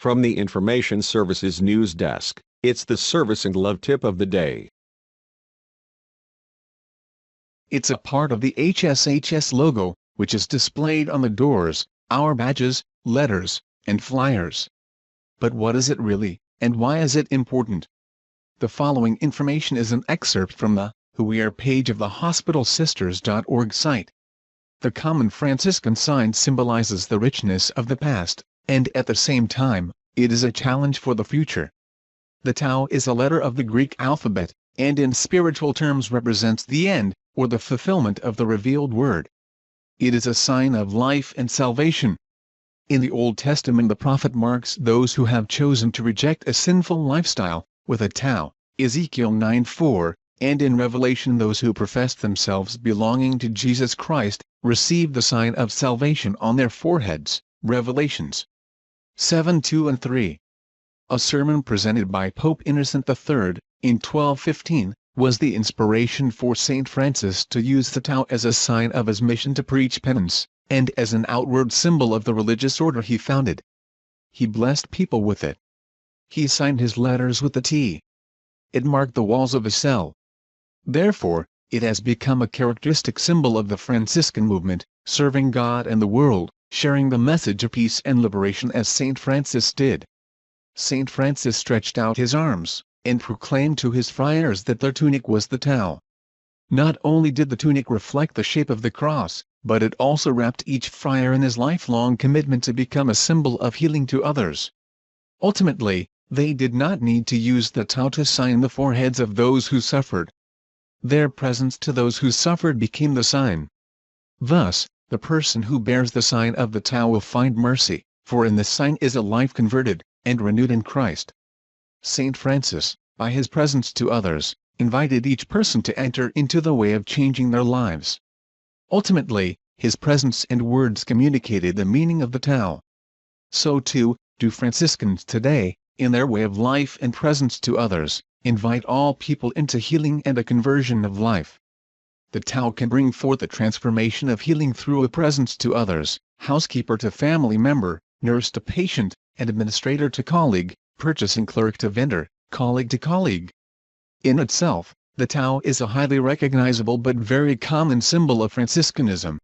From the Information Services News Desk, it's the Service and Love Tip of the Day. It's a part of the HSHS logo, which is displayed on the doors, our badges, letters, and flyers. But what is it really, and why is it important? The following information is an excerpt from the Who We Are page of the hospitalsisters.org site. The common Franciscan sign symbolizes the richness of the past, and at the same time, it is a challenge for the future. The Tau is a letter of the Greek alphabet, and in spiritual terms represents the end, or the fulfillment of the revealed word. It is a sign of life and salvation. In the Old Testament the prophet marks those who have chosen to reject a sinful lifestyle, with a Tau, Ezekiel 9:4, and in Revelation those who profess themselves belonging to Jesus Christ, receive the sign of salvation on their foreheads, Revelations 7:2 and 3. A sermon presented by Pope Innocent III, in 1215, was the inspiration for St. Francis to use the Tau as a sign of his mission to preach penance, and as an outward symbol of the religious order he founded. He blessed people with it. He signed his letters with the T. It marked the walls of a cell. Therefore, it has become a characteristic symbol of the Franciscan movement, serving God and the world, sharing the message of peace and liberation as St. Francis did. St. Francis stretched out his arms, and proclaimed to his friars that their tunic was the Tau. Not only did the tunic reflect the shape of the cross, but it also wrapped each friar in his lifelong commitment to become a symbol of healing to others. Ultimately, they did not need to use the Tau to sign the foreheads of those who suffered. Their presence to those who suffered became the sign. Thus, the person who bears the sign of the Tau will find mercy, for in this sign is a life converted, and renewed in Christ. St. Francis, by his presence to others, invited each person to enter into the way of changing their lives. Ultimately, his presence and words communicated the meaning of the Tau. So too, do Franciscans today, in their way of life and presence to others, invite all people into healing and a conversion of life. The Tau can bring forth a transformation of healing through a presence to others, housekeeper to family member, nurse to patient, administrator to colleague, purchasing clerk to vendor, colleague to colleague. In itself, the Tau is a highly recognizable but very common symbol of Franciscanism.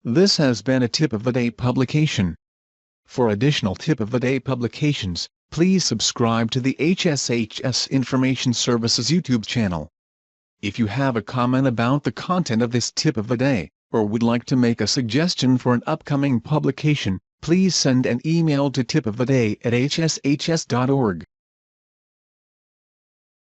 This has been a Tip of the Day publication. For additional Tip of the Day publications, please subscribe to the HSHS Information Services YouTube channel. If you have a comment about the content of this Tip of the Day, or would like to make a suggestion for an upcoming publication, please send an email to tipoftheday@hshs.org.